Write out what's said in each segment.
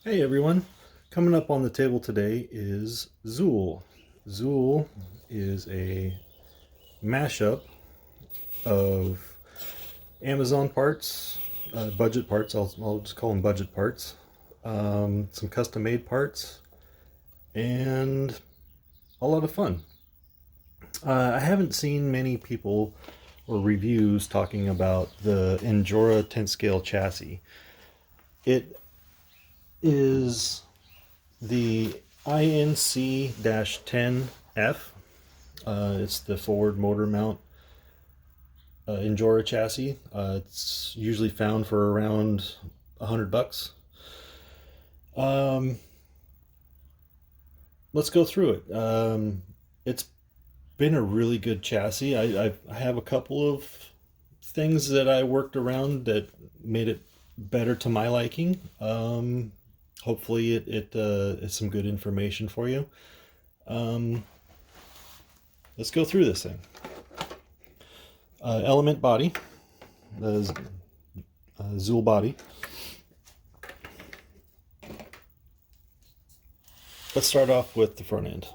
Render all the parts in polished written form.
Hey everyone, coming up on the table today is Zuul. Zuul is a mashup of Amazon parts, budget parts, I'll just call them budget parts, some custom made parts, and a lot of fun. I haven't seen many people or reviews talking about the Injora 10 scale chassis. It is the INC-10F. It's the forward motor mount Injora chassis. It's usually found for around $100. Um, let's go through it. It's been a really good chassis. I have a couple of things that I worked around that made it better to my liking. Hopefully it is some good information for you. Um, let's go through this thing. Element body, the Zuul body. Let's start off with the front end.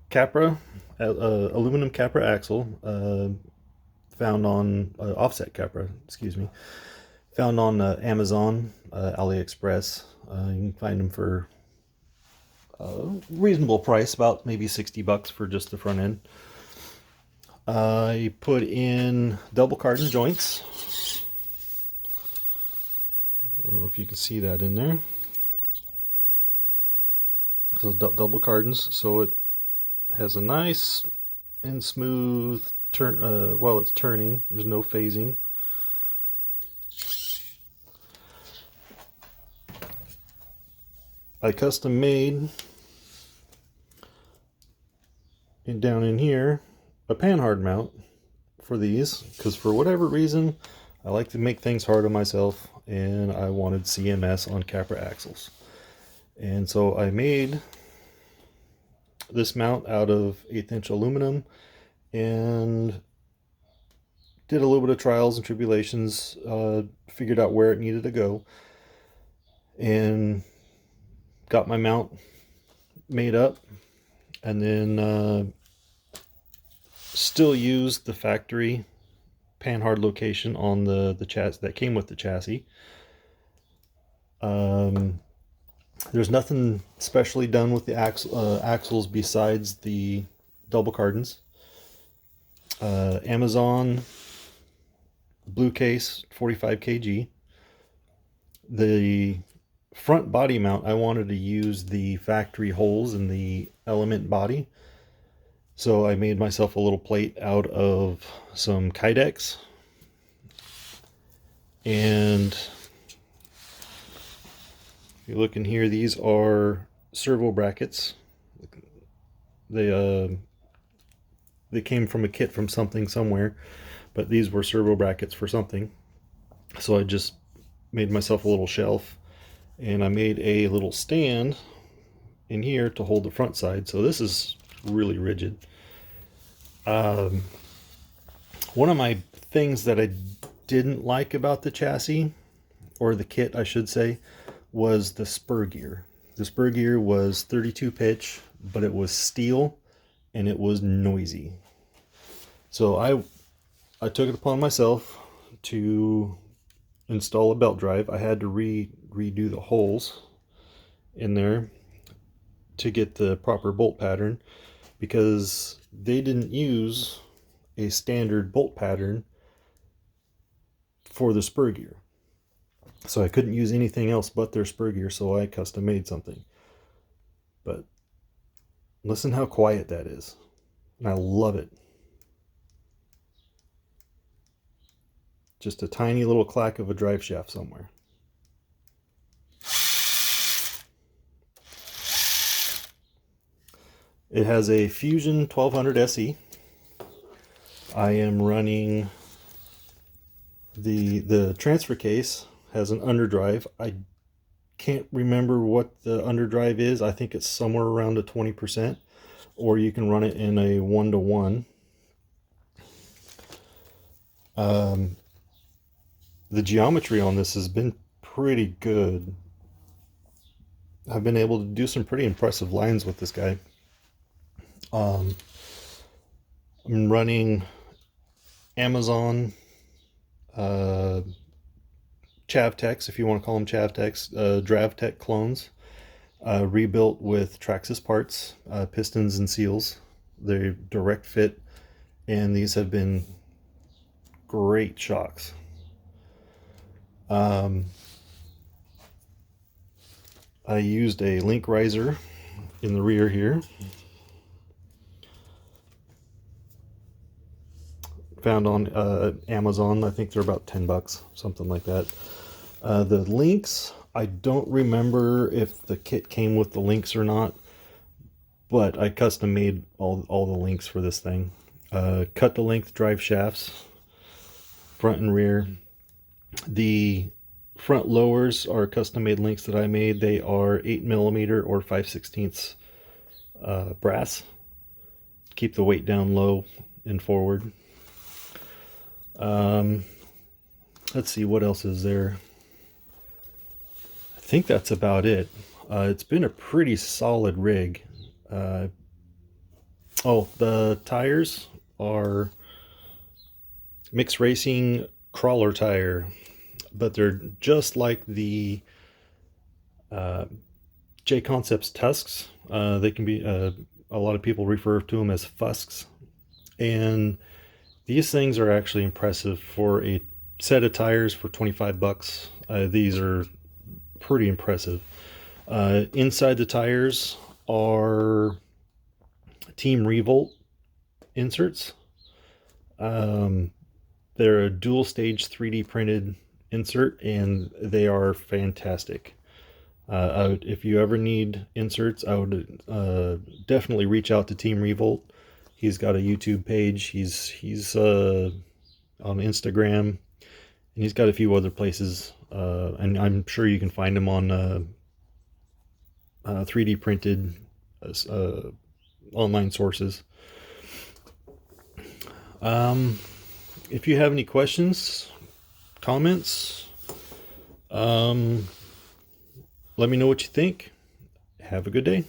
Capra, aluminum Capra axle, found on offset Capra, excuse me, found on Amazon, AliExpress. You can find them for a reasonable price, about maybe $60 for just the front end. I put in double cardan joints. I don't know if you can see that in there. So double cardans, so it has a nice and smooth turn while it's turning. There's no phasing. I custom made down in here a panhard mount for these, because for whatever reason I like to make things hard on myself, and I wanted CMS on Capra axles. And so I made this mount out of 1/8 inch aluminum and did a little bit of trials and tribulations, figured out where it needed to go, and got my mount made up, and then still used the factory panhard location on the chassis that came with the chassis. There's nothing specially done with the axles besides the double cardans. Amazon blue case, 45 kg. The front body mount, I wanted to use the factory holes in the element body, so I made myself a little plate out of some Kydex. And if you look in here, these are servo brackets. They came from a kit from something somewhere, but these were servo brackets for something. So I just made myself a little shelf, and I made a little stand in here to hold the front side. So this is really rigid. One of my things that I didn't like about the chassis, or the kit I should say, was the spur gear. The spur gear was 32 pitch, but it was steel and it was noisy. So I took it upon myself to install a belt drive. I had to redo the holes in there to get the proper bolt pattern, because they didn't use a standard bolt pattern for the spur gear. So I couldn't use anything else but their spur gear, so I custom made something. But listen how quiet that is. And I love it. Just a tiny little clack of a drive shaft somewhere. It has a Fusion 1200 SE. I am running the transfer case has an underdrive. I can't remember what the underdrive is. I think it's somewhere around a 20%, or you can run it in a 1-to-1. the geometry on this has been pretty good. I've been able to do some pretty impressive lines with this guy. I'm running Amazon Chavtex, if you want to call them Chavtex, Drivetrain clones, rebuilt with Traxxas parts, pistons and seals. They're direct fit, and these have been great shocks. I used a link riser in the rear here. Found on Amazon. I think they're about 10 bucks, something like that. The links, I don't remember if the kit came with the links or not, but I custom made all the links for this thing. Cut to length drive shafts, front and rear. The front lowers are custom made links that I made. They are 8mm or 5/16 brass. Keep the weight down low and forward. Let's see, what else is there? I think that's about it. It's been a pretty solid rig. Oh, the tires are Mixed Racing crawler tire, but they're just like the J Concepts Tusks. They can be, a lot of people refer to them as Fusks, and these things are actually impressive for a set of tires for 25 bucks. These are pretty impressive. Inside the tires are Team Revolt inserts. They're a dual stage 3D printed insert, and they are fantastic. If you ever need inserts, I would definitely reach out to Team Revolt. He's got a YouTube page. He's on Instagram, and he's got a few other places. And I'm sure you can find him on 3D printed online sources. If you have any questions, comments, let me know what you think. Have a good day.